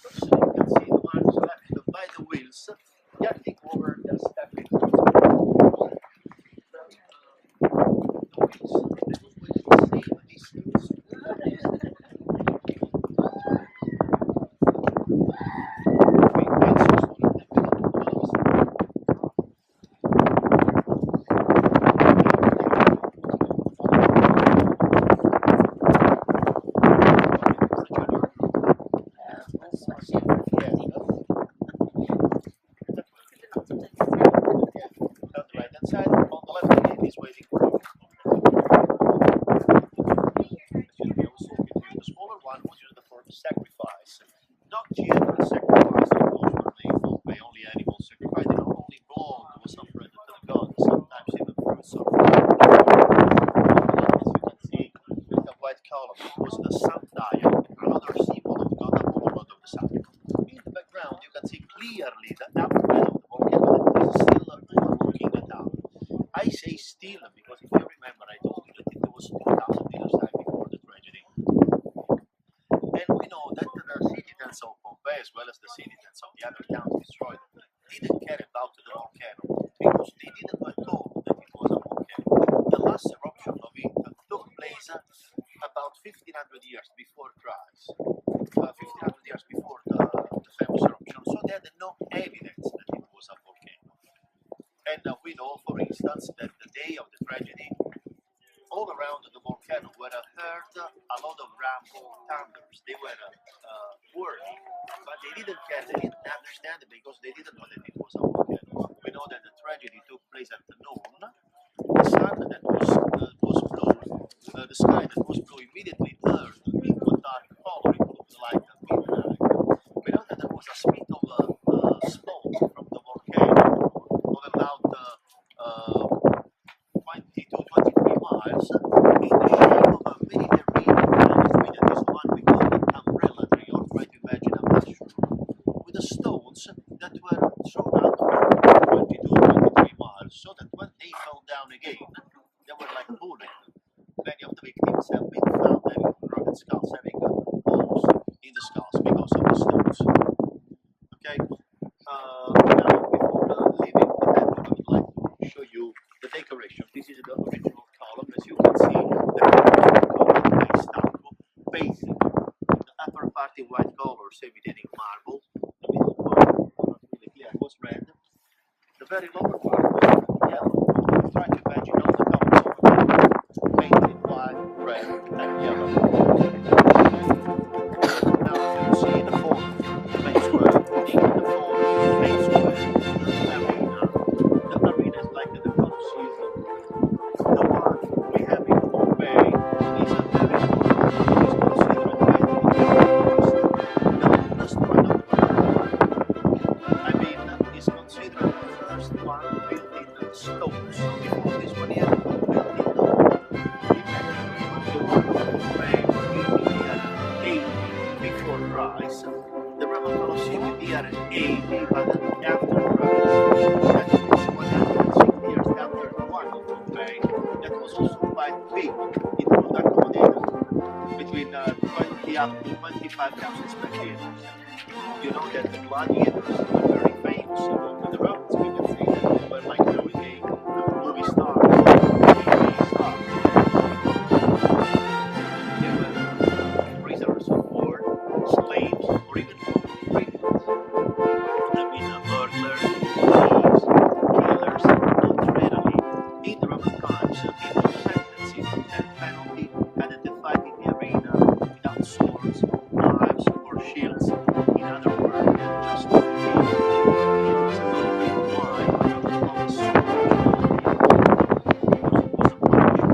So you can see the marks left by the wheels getting over the stepping stones. The wheels save distance. On the right hand side, on the left hand is waiting for you. The smaller one was used for sacrifice. Not general sacrifice, of course, were made by only animals sacrificed, and not only blood was offered to the gods, sometimes even fruits of the as you can see, with the white column, it was the sundial, another symbol of God Apollo, god of the sun. In the background, you can see clearly the outline of the volcano that is still looking down. I say still because if you remember, I told you that it was 2,000 years time before the tragedy. And we know that the citizens of Pompeii, as well as the citizens of the other towns destroyed, didn't care about the volcano because they didn't were told that it was a volcano. The last eruption of it took place about 1500 years before Christ, 1500 years before the famous eruption, so they had no evidence that it was a volcano. And we know, for instance, that the day of the tragedy, all around the volcano were heard a lot of rumble, thunders. They were whirling, but they didn't care, they didn't understand it because they didn't know that it was a volcano. We know that the tragedy took place at noon. The sun that was blue, the sky that was blue immediately turned into a dark color. It looked like midnight. We know that there was a spit of smoke from the volcano of about 22-23 miles in the shape of a Mediterranean tree. This one we call an umbrella tree, or try to imagine a mushroom, with the stones that were thrown out for 22-23 miles, so that when they fell down again, they were like bullet. Many of the victims have been found having broken skulls, having holes in the skulls because of the stones. Okay? Now, before leaving the temple, I would like to show you the decoration. This is the original column. As you can see, the column is stucco, basic. The upper part in white color, imitating marble. The middle part, not really clear, was red. The very lower part was yellow. Try to imagine all the colors of the column, painted in white, red, and yellow. Now you can see the form, the main square, the form, the main square, the arena. The arena is like the Colosseum. The one we have in Pompeii is a very important, is considered by the Egyptians the oldest one of the world. I mean, is considered the first one built in stones. Before this one here, it was built in wood. The one of Pompeii was built in the year 80 before Christ. The Roman Colosseum in the year 80, but after Christ. That is 160 years after the one of Pompeii. That was also quite big. It could accommodate between 20 up to 25,000 spectators. You know that the gladiators were very famous among the Romans. We can say that they were like the movie stars, TV stars. They were prisoners of war, slaves, or even criminals. I mean, burglars, thieves, killers, not readily. In the Roman times, people sentenced to death penalty had to fight in the arena without swords, knives, or shields. In other words, just to live. It was a little bit why it was called sword because it was a punishment.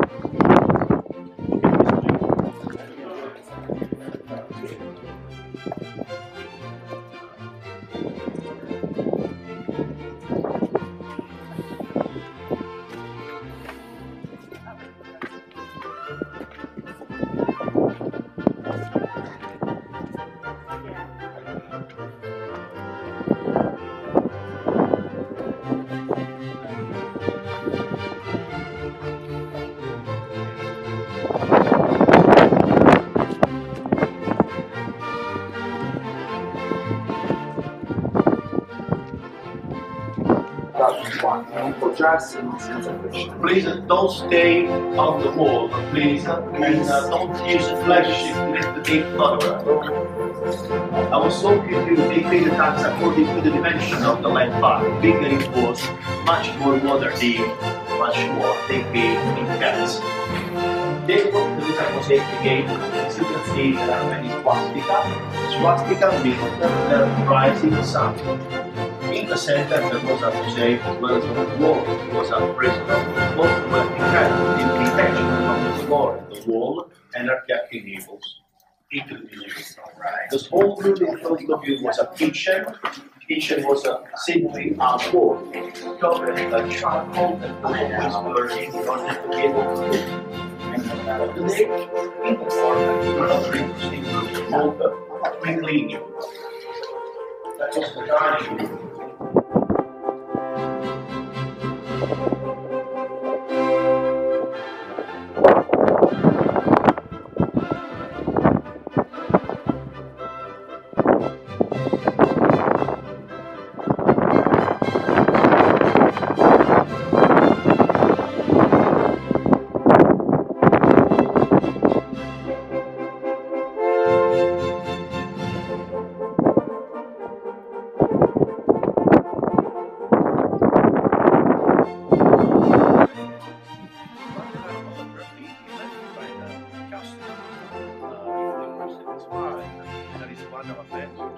Please don't stay on the wall. Please, and don't use flash to take photograph. I was talking to they pay the tax according to the dimension of the land part. Bigger it was, much more water deep, much more they pay in cats. This was the reason was again, as you can see, there are many swastika. Swastika means the rising sun. In the center, there was a mosaic as well as on the wall. It was a prisoner. Both were in the intention of the floor, the wall, and are kept in gables into the museum. The small building in front of you was a kitchen. Kitchen was simply a wall covered by charcoal and always burning in order to be able to cook. But today, in the corner, another interesting room called the cleaning. That was the dining room. That is one of the planes was